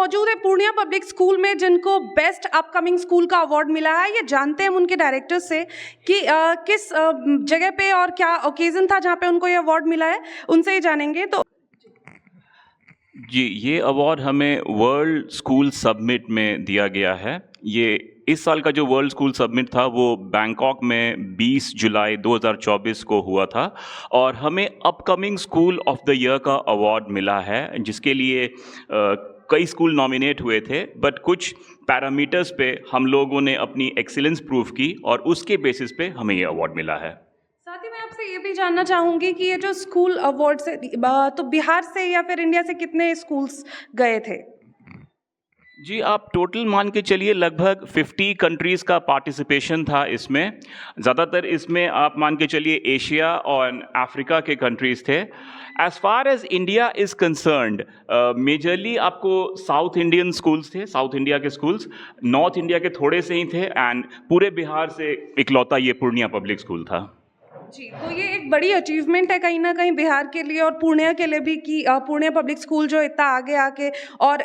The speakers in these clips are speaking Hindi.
मौजूद है पूर्णिया पब्लिक स्कूल में जिनको बेस्ट अपकमिंग स्कूल का अवार्ड मिला है। ये जानते हैं हम उनके डायरेक्टर से कि किस जगह पे और क्या ओकेजन था जहाँ पे उनको ये अवार्ड मिला है, उनसे ही जानेंगे। तो जी, ये अवार्ड हमें वर्ल्ड स्कूल समिट में दिया गया है। ये इस साल का जो वर्ल्ड स्कूल समिट था वो बैंकॉक में 20 जुलाई 2024 को हुआ था और हमें upcoming school of the year का अवार्ड मिला है, जिसके लिए कई स्कूल नॉमिनेट हुए थे, बट कुछ पैरामीटर्स पे हम लोगों ने अपनी एक्सीलेंस प्रूव की और उसके बेसिस पे हमें ये अवार्ड मिला है। साथ ही मैं आपसे ये भी जानना चाहूँगी कि ये जो स्कूल अवार्ड से तो बिहार से या फिर इंडिया से कितने स्कूल्स गए थे? जी, आप टोटल मान के चलिए लगभग 50 कंट्रीज़ का पार्टिसिपेशन था इसमें। ज़्यादातर इसमें आप मान के चलिए एशिया और अफ्रीका के कंट्रीज़ थे। As far as India is concerned, majorly आपको साउथ इंडियन स्कूल्स थे, साउथ इंडिया के स्कूल्स, नॉर्थ इंडिया के थोड़े से ही थे एंड पूरे बिहार से इकलौता ये पूर्णिया पब्लिक स्कूल था। जी, तो ये एक बड़ी अचीवमेंट है कहीं ना कहीं बिहार के लिए और पूर्णिया के लिए भी कि पूर्णिया पब्लिक स्कूल जो इतना आगे आके और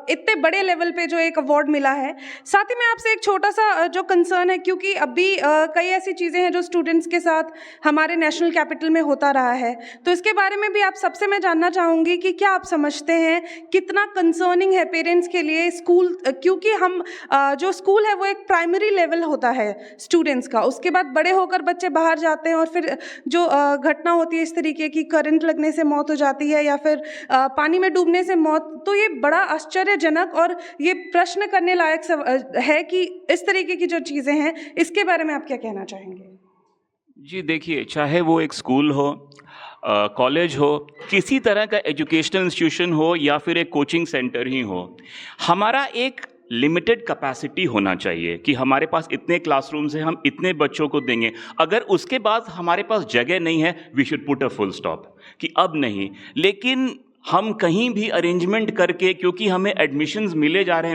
इतने बड़े लेवल पे जो एक अवार्ड मिला है। साथ ही मैं आपसे एक छोटा सा जो कंसर्न है, क्योंकि अभी कई ऐसी चीज़ें हैं जो स्टूडेंट्स के साथ हमारे नेशनल कैपिटल में होता रहा है, तो इसके बारे में भी आप सबसे मैं जानना चाहूँगी कि क्या आप समझते हैं कितना कंसर्निंग है पेरेंट्स के लिए स्कूल, क्योंकि हम जो स्कूल है वो एक प्राइमरी लेवल होता है स्टूडेंट्स का, उसके बाद बड़े होकर बच्चे बाहर जाते हैं और फिर जो घटना होती है इस तरीके की, करंट लगने से मौत हो जाती है या फिर पानी में डूबने से मौत, तो ये बड़ा आश्चर्यजनक और ये प्रश्न करने लायक है कि इस तरीके की जो चीज़ें हैं इसके बारे में आप क्या कहना चाहेंगे? जी देखिए, चाहे वो एक स्कूल हो, कॉलेज हो, किसी तरह का एजुकेशनल इंस्टीट्यूशन हो या फिर एक कोचिंग सेंटर ही हो, हमारा एक लिमिटेड कैपेसिटी होना चाहिए कि हमारे पास इतने क्लासरूम्स हैं, हम इतने बच्चों को देंगे। अगर उसके बाद हमारे पास जगह नहीं है, we should put a full stop कि अब नहीं। लेकिन हम कहीं भी अरेंजमेंट करके, क्योंकि हमें एडमिशन्स मिले जा रहे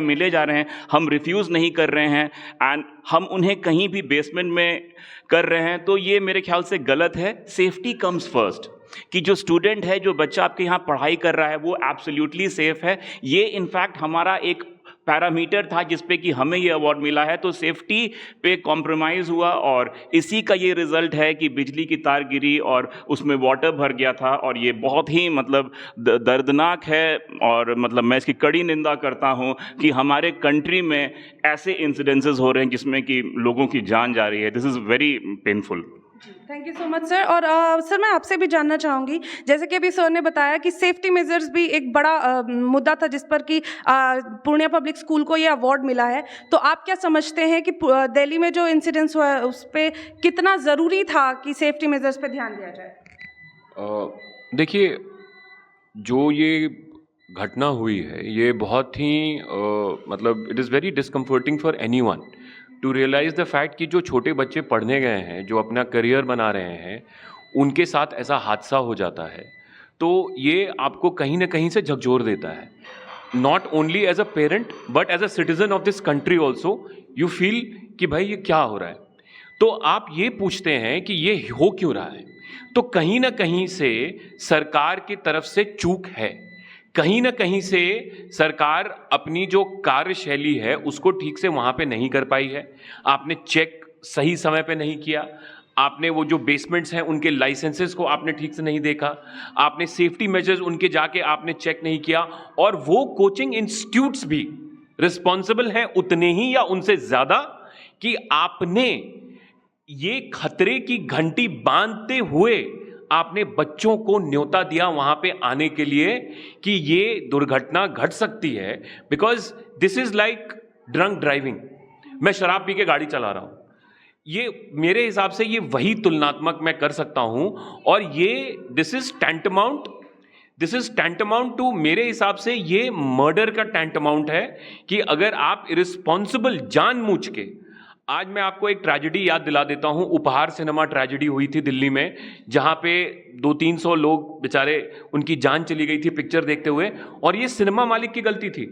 हैं, हम रिफ्यूज़ नहीं कर रहे हैं एंड हम उन्हें कहीं भी बेसमेंट में कर रहे हैं, तो ये मेरे ख्याल से गलत है। सेफ्टी कम्स फर्स्ट, कि जो स्टूडेंट है, जो बच्चा आपके यहाँ पढ़ाई कर रहा है, वो एब्सोल्युटली सेफ है। ये इनफैक्ट हमारा एक पैरामीटर था जिस पे कि हमें ये अवार्ड मिला है, तो सेफ्टी पे कॉम्प्रोमाइज़ हुआ और इसी का ये रिज़ल्ट है कि बिजली की तार गिरी और उसमें वाटर भर गया था और ये बहुत ही मतलब दर्दनाक है और मतलब मैं इसकी कड़ी निंदा करता हूँ कि हमारे कंट्री में ऐसे इंसिडेंसेस हो रहे हैं जिसमें कि लोगों की जान जा रही है। This is very painful. Thank you so much sir. और सर मैं आपसे भी जानना चाहूँगी, जैसे कि अभी सर ने बताया कि सेफ्टी मेजर्स भी एक बड़ा मुद्दा था जिस पर कि पूर्णिया पब्लिक स्कूल को ये अवार्ड मिला है, तो आप क्या समझते हैं कि दिल्ली में जो इंसिडेंट्स हुआ है उस पर कितना ज़रूरी था कि सेफ्टी मेजर्स पे ध्यान दिया जाए? देखिए, जो ये घटना हुई है ये बहुत ही मतलब it is very discomforting for anyone to realise the fact कि जो छोटे बच्चे पढ़ने गए हैं, जो अपना करियर बना रहे हैं, उनके साथ ऐसा हादसा हो जाता है, तो ये आपको कहीं ना कहीं से झकझोर देता है। Not only as a parent but as a citizen of this country also you feel कि भाई ये क्या हो रहा है। तो आप ये पूछते हैं कि ये हो क्यों रहा है, तो कहीं ना कहीं से सरकार की तरफ से चूक है, कहीं ना कहीं से सरकार अपनी जो कार्यशैली है उसको ठीक से वहाँ पे नहीं कर पाई है। आपने चेक सही समय पे नहीं किया, आपने वो जो बेसमेंट्स हैं उनके लाइसेंसेस को आपने ठीक से नहीं देखा, आपने सेफ्टी मेजर्स उनके जाके आपने चेक नहीं किया, और वो कोचिंग इंस्टीट्यूट्स भी रिस्पॉन्सिबल हैं उतने ही या उनसे ज़्यादा कि आपने ये खतरे की घंटी बांधते हुए आपने बच्चों को न्योता दिया वहां पे आने के लिए कि ये दुर्घटना घट सकती है, because this is like drunk driving. मैं शराब पी के गाड़ी चला रहा हूं, ये मेरे हिसाब से ये वही तुलनात्मक मैं कर सकता हूं, और ये दिस इज टैंटमाउंट टू, मेरे हिसाब से ये मर्डर का टैंटमाउंट है कि अगर आप इरिस्पॉन्सिबल जानबूझ के, आज मैं आपको एक ट्रेजेडी याद दिला देता हूं। उपहार सिनेमा ट्रेजेडी हुई थी दिल्ली में, जहां पे 200-300 लोग बेचारे उनकी जान चली गई थी पिक्चर देखते हुए, और ये सिनेमा मालिक की गलती थी।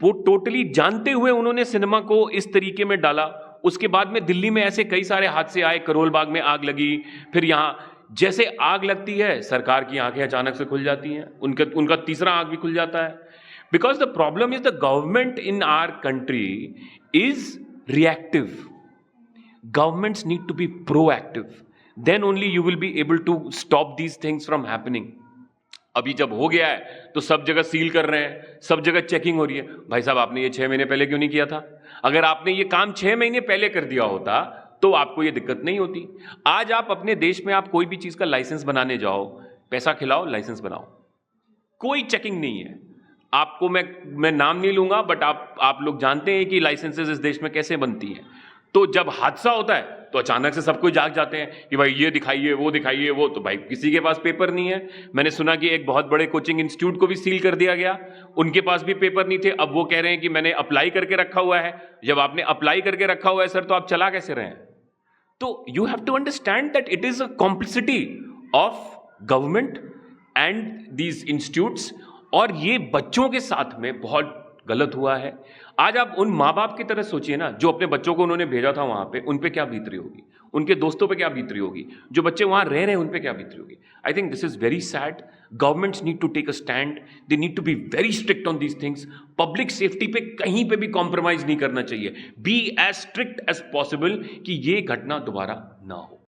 वो टोटली जानते हुए उन्होंने सिनेमा को इस तरीके में डाला। उसके बाद में दिल्ली में ऐसे कई सारे हादसे आए, करोल बाग में आग लगी, फिर यहाँ जैसे आग लगती है सरकार की आंखें अचानक से खुल जाती हैं, उनका तीसरा आग भी खुल जाता है। Because the problem is the government in our country is reactive. Governments need to be proactive. Then only you will be able to stop these things from happening. अभी जब हो गया है तो सब जगह सील कर रहे हैं, सब जगह चेकिंग हो रही है. भाई साहब, आपने ये 6 महीने पहले क्यों नहीं किया था? अगर आपने ये काम 6 महीने पहले कर दिया होता तो आपको ये दिक्कत नहीं होती. आज आप अपने देश में आप कोई भी चीज का लाइसेंस बनाने जाओ, पैसा खिलाओ, लाइसेंस बनाओ, कोई चेकिंग नहीं है. आपको मैं नाम नहीं लूंगा, बट आप लोग जानते हैं कि लाइसेंसेस इस देश में कैसे बनती हैं. तो जब हादसा होता है तो अचानक से सब कोई जाग जाते हैं कि भाई ये दिखाइए, वो दिखाइए, वो. तो भाई किसी के पास पेपर नहीं है. मैंने सुना कि एक बहुत बड़े कोचिंग इंस्टीट्यूट को भी सील कर दिया गया, उनके पास भी पेपर नहीं थे. अब वो कह रहे हैं कि मैंने अप्लाई करके रखा हुआ है. जब आपने अप्लाई करके रखा हुआ है सर, तो आप चला कैसे रहे हैं? तो you have to understand that it is a complicity of government and these institutes. और ये बच्चों के साथ में बहुत गलत हुआ है. आज आप उन माँ बाप की तरह सोचिए ना, जो अपने बच्चों को उन्होंने भेजा था वहां पे, उन पे क्या बीत रही होगी, उनके दोस्तों पे क्या बीत रही होगी, जो बच्चे वहां रह रहे हैं उन पे क्या बीत रही होगी. I think this is very sad. Governments need to take a stand. They need to be very strict on these things. Public safety पे कहीं पे भी कॉम्प्रोमाइज नहीं करना चाहिए. Be as strict as possible कि ये घटना दोबारा ना हो.